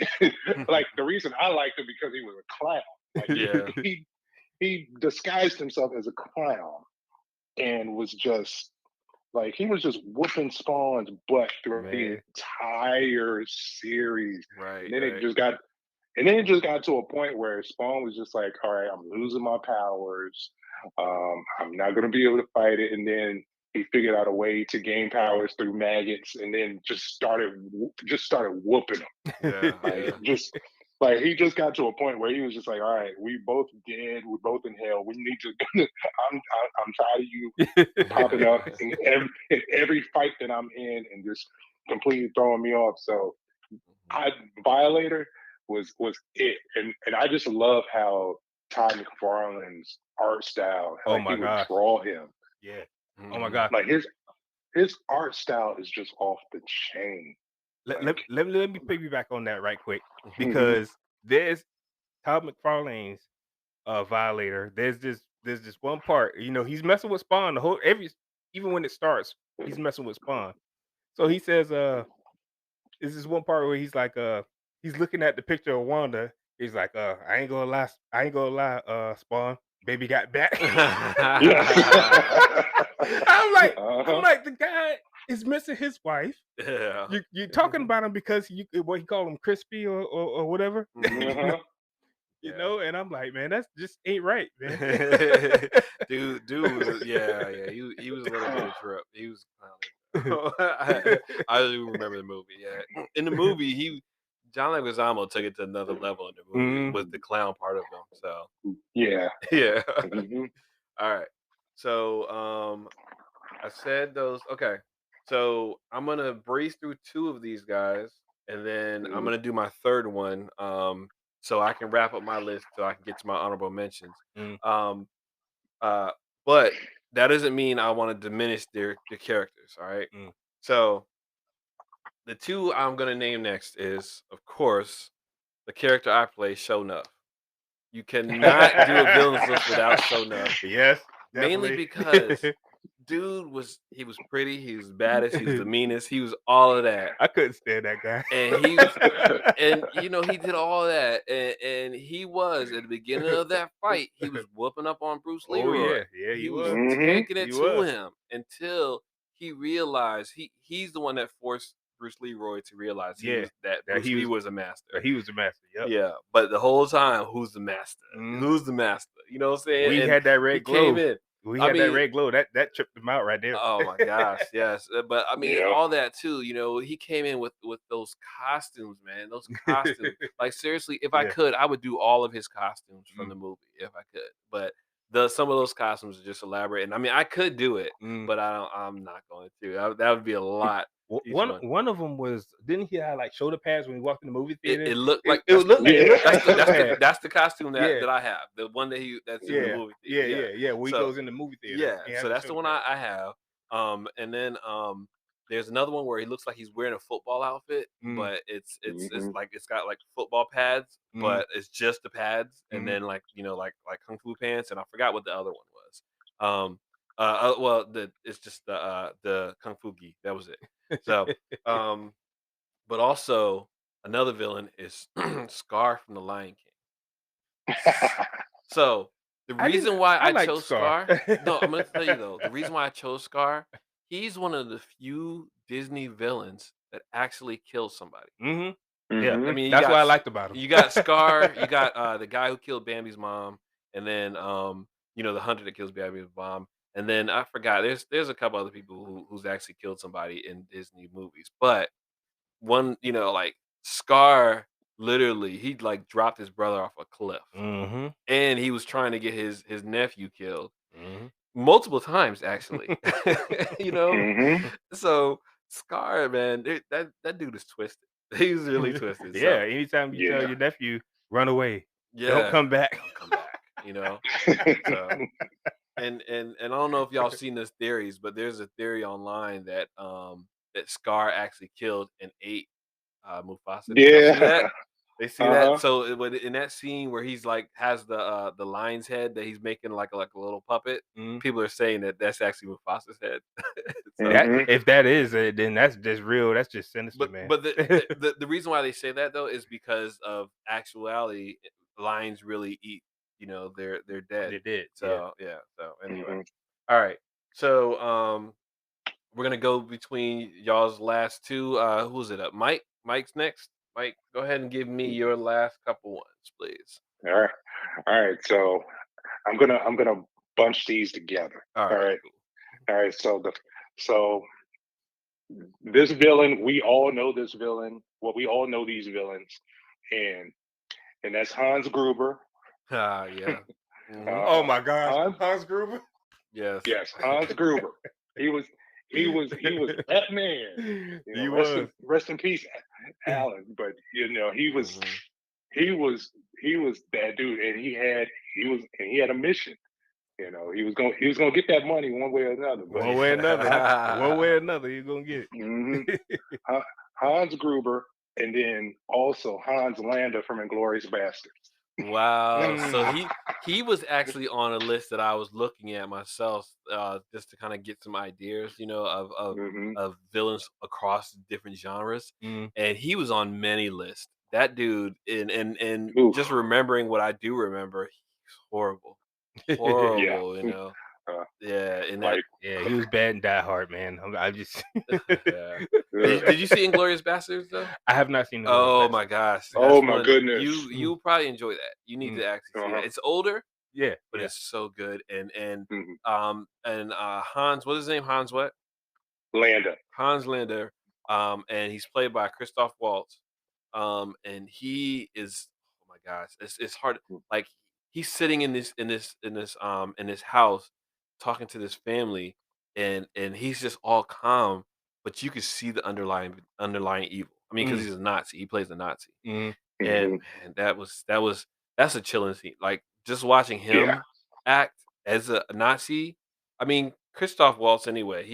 like the reason I liked him because he was a clown. Like
Yeah.
he disguised himself as a clown and was just like he was just whooping Spawn's butt throughout the
Man.
entire series.
Right,
And then it
right.
just got and then it just got to a point where Spawn was just like, all right, I'm losing my powers. I'm not gonna be able to fight it. And then he figured out a way to gain powers through maggots and then just started whooping them.
Yeah,
Like
yeah.
just like he just got to a point where he was just like, all right, we both dead, we're both in hell. We need to I'm tired of you popping up in every fight that I'm in and just completely throwing me off. So
Mhm.
I Violator was it, and I just love how Todd McFarlane's art style,
Oh
like he
my
would
gosh.
draw him,
Yeah. Oh my
Mhm.
gosh.
like his art style is just off the chain.
Let,
Like,
let, let, let me piggyback on that right quick
mhm,
because there's Todd McFarlane's Violator. There's this one part, he's messing with Spawn the whole every even when it starts, he's messing with Spawn. So he says, is this one part where he's looking at the picture of Wanda. He's like, I ain't gonna lie, Spawn, baby got back.
yeah,
I'm like, I'm
uh-huh,
like, the guy is missing his wife.
Yeah.
You're talking about him because what he called him crispy or whatever,
Mhm.
uh-huh.
Yeah.
and I'm like, man, that's just ain't right, man.
Dude was yeah, yeah. He was a little bit of a trip. He was clowning. I do remember the movie. Yeah, in the movie, John Leguizamo took it to another level in the movie
Mhm.
with the clown part of him. So
Yeah.
yeah.
Mhm,
All right. So I said those. Okay. So I'm gonna breeze through two of these guys, and then I'm
mhm,
gonna do my third one. So I can wrap up my list, so I can get to my honorable mentions.
Mm,
Um, uh, but that doesn't mean I want to diminish their characters. All right.
mm.
So the two I'm gonna name next is, of course, the character I play, Show Nuff. You cannot do a villains list without Show Nuff.
Yes,
Mainly
definitely.
because dude he was pretty, he was baddest, he was the meanest, he was all of that.
I couldn't stand that guy.
And he was and he did all that and he was at the beginning of that fight, he was whooping up on Bruce
Oh
Leroy.
yeah, yeah, he
He was
was.
mhm.
taking it
He
to
was.
him until he realized he's the one that forced Bruce Leroy to realize
Yeah,
that
that
Bruce
he
Lee
was
was a master.
that he was the master. Yep.
Yeah, but the whole time, who's the master?
Mhm.
Who's the master? You know what I'm saying?
We
And
had that
he
red
came
glow.
in.
We
I
had that
mean,
red glow. That tripped him out right there.
oh my gosh, yes. But I mean,
Yeah.
all that too. He came in with those costumes, man. Those costumes. Like seriously, if I
Yeah.
could, I would do all of his costumes from
Mm,
the movie if I could. But the some of those costumes are just elaborate, and I mean, I could do it,
mm.
but I don't. I'm not going to. That would be a lot. Each
One
one.
one of them was didn't he have like shoulder pads when he walked in the movie theater?
It looked
It,
like
it would look like it
Yeah.
looked like shoulder pads.
that's the costume
Yeah,
that I have. The one that's in the
yeah,
movie theater.
yeah,
Yeah.
yeah, yeah. When he
So
goes in the movie theater,
yeah,
he has
so
the
that's the
shoulder
one
pads.
I have. And then there's another one where he looks like he's wearing a football outfit,
Mm,
but it's
Mhm.
like it's got like football pads,
mm,
but it's just the pads, and
mm.
then like like kung fu pants, and I forgot what the other one was. Um, well, it's just the kung fu gi. That was it. So um, but also another villain is Scar from the Lion King. S- So the
I didn't.
reason why
I
I
liked
chose
Scar.
Scar, no, I'm gonna tell you though, the reason why I chose Scar, he's one of the few Disney villains that actually kills somebody.
Hmm. Yeah,
I
Mhm.
mean,
that's what I liked about him.
You got Scar, you got the guy who killed Bambi's mom, and then the hunter that kills Bambi's mom, and then I forgot. There's a couple other people who's actually killed somebody in Disney movies, but one, like Scar, literally, he like dropped his brother off a cliff,
Hmm.
and he was trying to get his nephew killed
Hmm.
multiple times, actually. you know,
Mhm.
so Scar, man, that dude is twisted. He's really twisted.
Yeah.
So
Anytime you tell
Yeah.
your nephew run away, don't
yeah,
come back.
don't come back. So and I don't know if y'all seen this theories, but there's a theory online that Scar actually killed and ate Mufasa. Did y'all see that?
Yeah.
They see that.
Uh-huh.
So in that scene where he's like has the lion's head that he's making like a little puppet,
Mhm.
people are saying that that's actually Mufasa's head. So,
That
Mhm.
if that is it, then that's just real. That's just sinister, man.
but the reason why they say that though is because of actuality, lions really eat, they're dead.
They did, yeah.
So yeah. So anyway,
Mhm.
all right. So we're gonna go between y'all's last two. Who's it up? Mike. Mike's next. Mike, go ahead and give me your last couple ones, please.
All right. All right. So I'm gonna bunch these together.
All
All
right,
right.
cool.
All right. So this villain, we all know this villain. Well, we all know these villains, and that's Hans Gruber.
Ah, yeah. Hmm.
Oh
Uh,
my gosh,
Hans,
Hans Gruber.
Yes.
yes, Hans Gruber. He was he was that man. You know,
He was.
rest in peace, Alan. But you know,
Hmm.
he was he was that dude, and he had a mission. You know, he was gonna get that money one way or another. But
One way or another.
Hans,
One way or another, you're gonna get
mhm,
it.
Hans Gruber, and then also Hans Landa from Inglorious Bastards.
Wow. So
Mm.
he was actually on a list that I was looking at myself, just to kind of get some ideas,
Hmm.
of villains across different genres,
Mm.
and he was on many lists. That dude, and
Oof.
just remembering what I do remember, he's horrible,
Yeah.
horrible.
Uh,
Yeah, in that.
like,
Yeah, he was bad and die hard, man. I just
Yeah.
uh,
Did you see Inglorious Bastards though?
I have not seen the Glorious
Oh my
Bastards.
gosh,
oh
that's
my
one
goodness.
Mm,
you'll probably enjoy that. You need
mm.
to actually see
Uh-huh.
that. It's older,
Yeah,
but
yeah.
it's so good.
Hmm.
Hans, what's his name? Hans what?
Landa.
Hans Linder. And he's played by Christoph Waltz. And he is, oh my gosh, it's hard. Like he's sitting in this house talking to this family, and he's just all calm, but you can see the underlying evil. I mean, because
Mm,
he's a Nazi, he plays a Nazi.
mm,
And
Hmm.
man, that's a chilling scene. Like just watching
Yeah.
him act as a Nazi. I mean, Christoph Waltz anyway.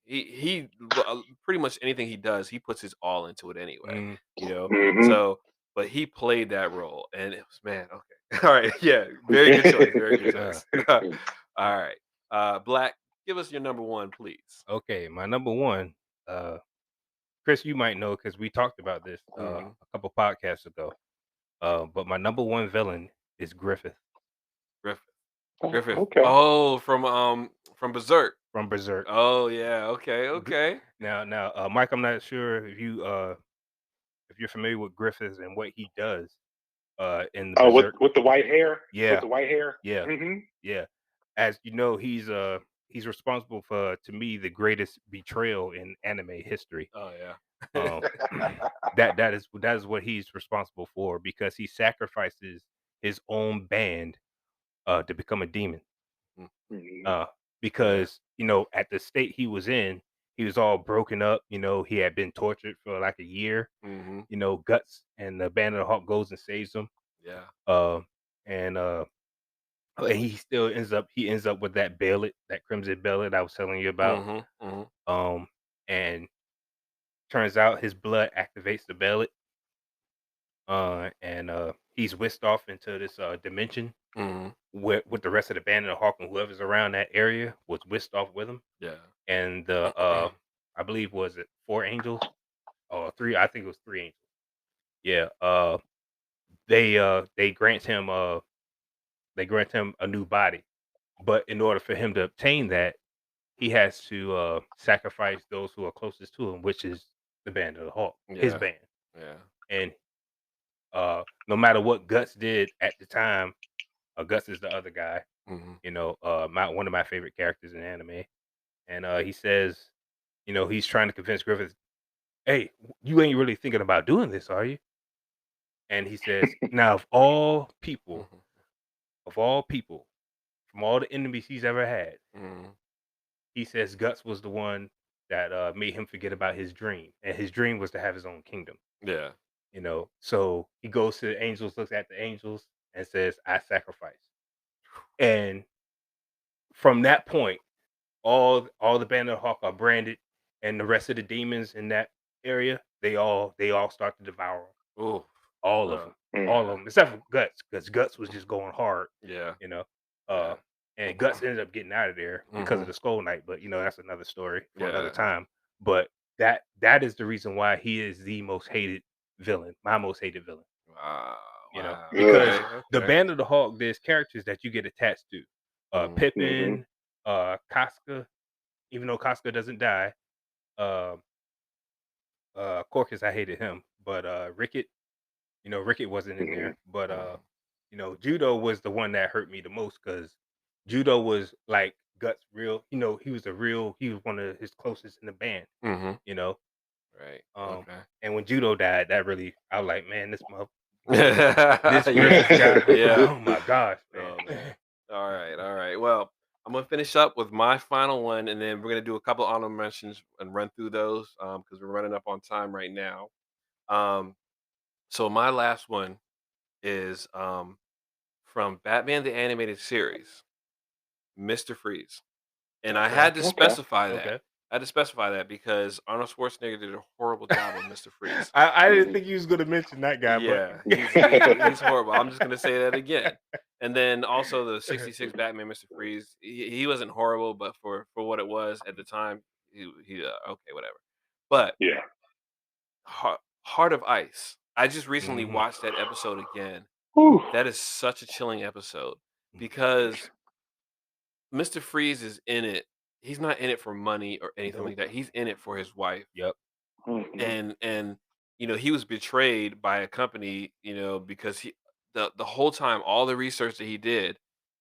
Pretty much anything he does, he puts his all into it anyway.
mm.
You know.
Hmm.
So, but he played that role, and it was man. Okay, all right, yeah, very good choice. Very good
Uh,
choice. All right, Black, give us your number one, please.
okay, my number one, uh, Chris, you might know because we talked about this
Hmm.
a couple podcasts ago. But my number one villain is Griffith
Griffith.
Oh,
Griffith.
okay.
Oh, from Berserk.
from Berserk.
Oh, yeah, okay,
Gr-
okay.
now, Mike, I'm not sure if you're familiar with Griffith and what he does in the
Oh,
Berserk.
with the white hair? With
Yeah,
the white hair?
yeah,
Hmm.
yeah. As you know, he's responsible for, to me, the greatest betrayal in anime history.
Oh, yeah.
Um, that is what he's responsible for because he sacrifices his own band to become a demon.
Mm,
Hmm.
Uh,
yeah.
because at the state he was in, he was all broken up. He had been tortured for like a year.
Mhm.
Guts and the Band of the Hawk goes and saves him.
Yeah.
Uh, and he ends up with that bellet, that crimson bellet I was telling you about.
Mhm, mhm,
Um, and turns out his blood activates the bellet. And he's whisked off into this dimension
mhm.
with the rest of the Band of the Hawk, and whoever's around that area was whisked off with him.
Yeah.
And the I believe, was it four angels or three? I think it was three angels. Yeah. They grant him a new body, but in order for him to obtain that, he has to sacrifice those who are closest to him, which is the Band of the Hawk, his
Yeah,
band.
yeah.
And no matter what Guts did at the time, Guts is the other guy.
Mhm.
One of my favorite characters in anime, and he says, he's trying to convince Griffith, "Hey, you ain't really thinking about doing this, are you?" And he says, "Now,
Mhm,
of all people, from all the enemies he's ever had,
mhm.
he says Guts was the one that made him forget about his dream, and his dream was to have his own kingdom."
Yeah.
So he goes to the angels, looks at the angels, and says, "I sacrifice." And from that point, all the Band of Hawk are branded, and the rest of the demons in that area, they all start to devour 'em.
Ooh. Uh,
all
Mm.
of them, except for Guts, because Guts was just going hard,
yeah,
you know.
yeah.
And Guts ended up getting out of there because of
Mhm.
the Skull Knight, but that's another story for another
Yeah.
time. But that is the reason why he is the most hated villain, my most hated villain.
Wow, wow.
Ugh.
Because
Okay,
the
okay.
Band of the Hawk, there's characters that you get attached to.
Mhm.
Mhm.
Pippin, Casca, even though Casca doesn't die. Uh, Corcus, I hated him, but Ricket, Ricket wasn't in
Mhm.
there. But
Mhm.
Judo was the one that hurt me the most because Judo was like Guts real. He was one of his closest in the band.
Mhm.
You know,
Right.
um,
Okay.
and when Judo died, that really I was like, man, this
Yeah.
racist guy.
Yeah.
Oh my gosh, man.
Oh man. All right. All right. Well, I'm gonna finish up with my final one, and then we're gonna do a couple honorable mentions and run through those because we're running up on time right now. Um, so my last one is from Batman the Animated Series, Mr. Freeze. And I
Okay,
had to
Okay.
specify that.
okay.
I had to specify that because Arnold Schwarzenegger did a horrible job of Mr. Freeze.
I didn't
Mhm.
think you was gonna mention that guy, but
Yeah, he's horrible. I'm just gonna say that again. And then also the '66 Batman Mr. Freeze, he wasn't horrible, but for what it was at the time, he okay, whatever. But
Yeah.
Heart of Ice, I just recently
Mhm.
watched that episode again.
Whew.
That is such a chilling episode because Mr. Freeze is in it. He's not in it for money or anything like
Nope.
that. He's in it for his wife.
Yep.
Mhm.
And he was betrayed by a company, because the whole time all the research that he did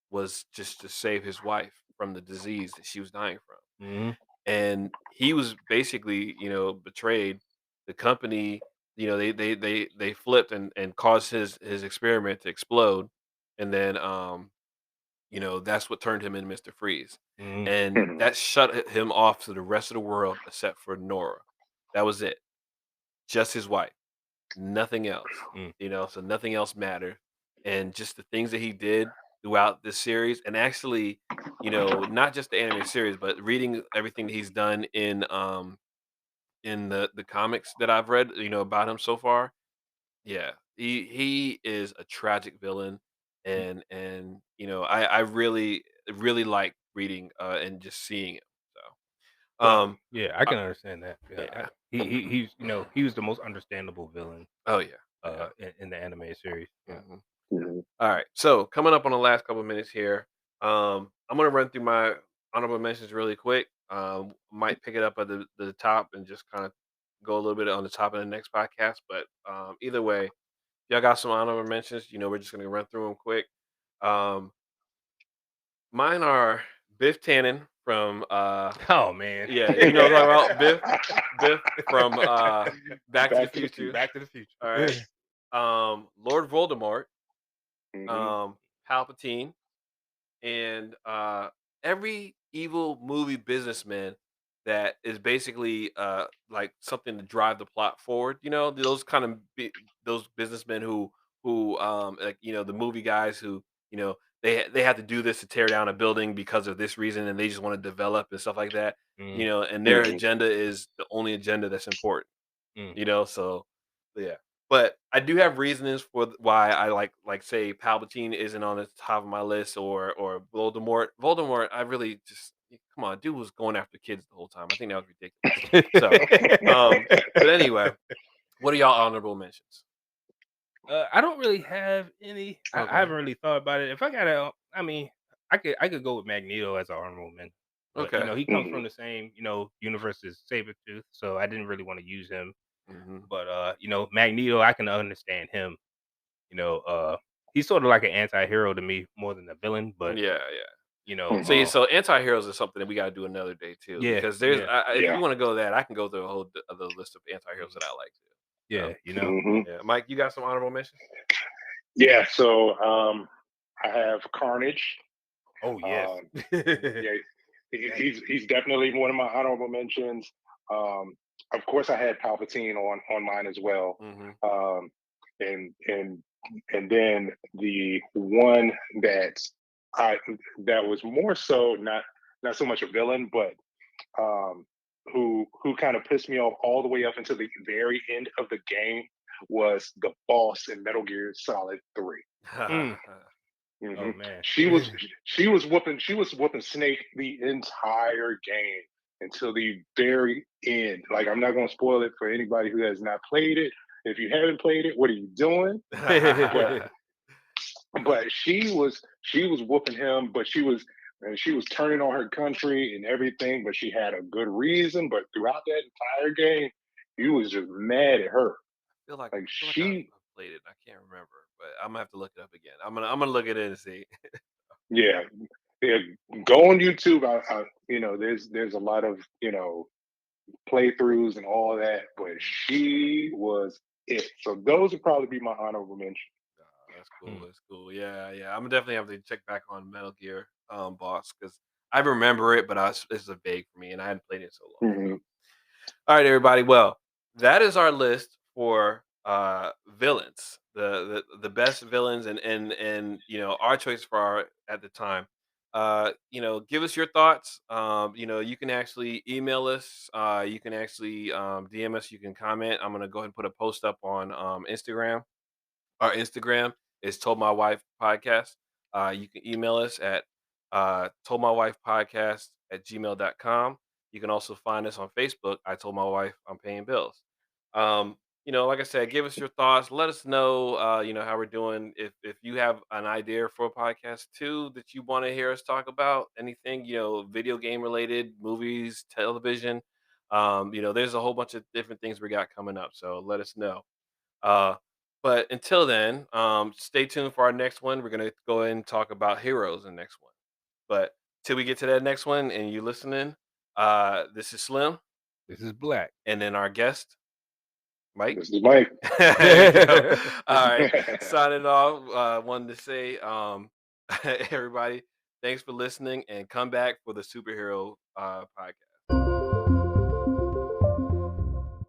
was just to save his wife from the disease that she was dying from.
Mhm.
And he was basically, betrayed. The company, they flipped and caused his experiment to explode. And then that's what turned him into Mr. Freeze.
Mhm.
And
Mhm.
that shut him off to the rest of the world except for Nora. That was it. Just his wife, nothing else,
Mm.
so nothing else mattered, and just the things that he did throughout this series, and actually, not just the anime series, but reading everything that he's done in the comics that I've read, about him so far. Yeah, he is a tragic villain, and I really like reading and just seeing it. So,
Well, yeah, I
uh,
can understand that. Yeah,
yeah,
he was the most understandable villain
oh yeah, yeah.
in the anime series. Yeah.
Mhm.
Mhm.
All right. So coming up on the last couple of minutes here, I'm gonna run through my honorable mentions really quick. Might pick it up at the top and just kind of go a little bit on the top of the next podcast. But either way, y'all got some honorable mentions. We're just gonna run through them quick. Um, Mine are Biff Tannen from
Oh man.
yeah, what I'm talking about Biff from Back to the
Back to the
Future.
Future.
Back to the Future.
All right. Lord Voldemort,
Mhm.
Palpatine, and every evil movie businessman that is basically like something to drive the plot forward. Those kind of those businessmen who like the movie guys who they have to do this to tear down a building because of this reason, and they just want to develop and stuff like that.
Mm,
And their
Mhm.
agenda is the only agenda that's important.
mm.
So yeah. But I do have reasons for why I like say Palpatine isn't on the top of my list or Voldemort. Voldemort, I really just come on, dude was going after kids the whole time. I think that was ridiculous. So, but anyway, what are y'all honorable mentions?
I don't really have any. I
Okay.
haven't really thought about it. If I gotta, I mean, I could go with Magneto as an honorable man, but
Okay.
he comes from
Mhm.
the same universe as Sabretooth, so I didn't really want to use him.
Hmm.
But Magneto, I can understand him. You know, uh, he's sort of like an anti-hero to me more than a villain. But
Yeah, yeah.
you know,
Mhm.
See,
uh,
so anti-heroes is something that we got to do another day too,
yeah,
because there's
yeah,
if
Yeah.
you want to go that, I can go through a whole other list of anti-heroes
mhm,
that I like too. So,
yeah.
Mhm.
yeah, Mike, you got some honorable mentions?
Yeah. So I have Carnage.
Oh yes.
Um,
Yeah.
yeah, he's definitely one of my honorable mentions. Um, of course, I had Palpatine on mine as well.
Hmm.
Um, and and and then the one I that was more so not so much a villain, but who kind of pissed me off all the way up until the very end of the game was the boss in Metal Gear Solid 3.
Mm.
hmm
Oh man.
she was whooping Snake the entire game until the very end. Like, I'm not gonna spoil it for anybody who has not played it. If you haven't played it, what are you doing? But she was whooping him, but she was turning on her country and everything, but she had a good reason. But throughout that entire game, he was just mad at her. Like,
I feel like I
she
played it. I can't remember, but I'm gonna have to look it up again. I'm gonna look at it and see.
yeah, yeah, go on YouTube. There's a lot of playthroughs and all that, but
Mhm.
she was it. So those would probably be my honorable mention.
That's cool.
Mm.
That's cool. Yeah, yeah. I'm definitely have to check back on Metal Gear Boss because I remember it, but it's a vague for me, and I hadn't played it so long. So,
hmm
all right, everybody. Well, that is our list for villains, the best villains, and our choice for our at the time. Give us your thoughts. You can actually email us. You can actually DM us. You can comment. I'm gonna go ahead and put a post up on Instagram. Our Instagram is Told My Wife Podcast. You can email us at Told My Wife Podcast at gmail.com. You can also find us on Facebook. I Told My Wife I'm Paying Bills. Like I said, give us your thoughts. Let us know, how we're doing. If you have an idea for a podcast too that you want to hear us talk about, anything, video game related, movies, television. There's a whole bunch of different things we got coming up. So let us know. Uh, but until then, stay tuned for our next one. We're gonna go ahead and talk about heroes in the next one. But till we get to that next one and you listening, this is Slim,
This is Black.
and then our guest, Mike.
This is Mike.
There you go. All right, signing off. Wanted to say, everybody, thanks for listening, and come back for the superhero podcast.